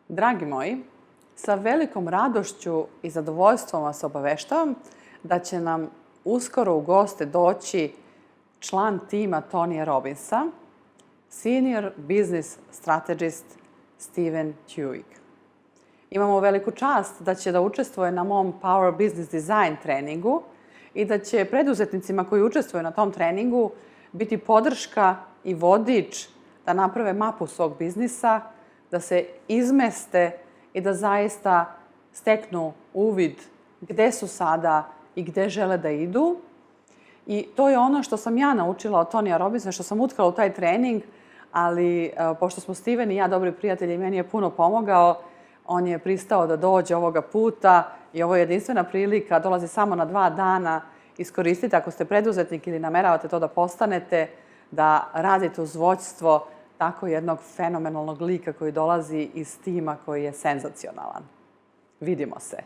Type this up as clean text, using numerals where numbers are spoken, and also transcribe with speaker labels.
Speaker 1: Dragi moji, sa velikom radošću i zadovoljstvom vas obaveštavam da će nam uskoro u goste doći član tima Tonija Robbinsa, Senior Business Strategist Steven Twigg. Imamo veliku čast da će da učestvuje na mom Power Business Design treningu i da će preduzetnicima koji učestvuju na tom treningu biti podrška i vodič da naprave mapu svog biznisa, da se izmeste i da zaista steknu uvid gde su sada i gde žele da idu. I to je ono što sam ja naučila od Tonija Robbinsa, što sam utkala u taj trening, ali pošto smo Steven i ja dobri prijatelji i meni je puno pomogao, on je pristao da dođe ovoga puta i ovo je jedinstvena prilika, dolazi samo na 2 dana. Iskoristite ako ste preduzetnik ili nameravate to da postanete, da radite uz vođstvo tako jednog fenomenalnog lika koji dolazi iz tima koji je senzacionalan. Vidimo se.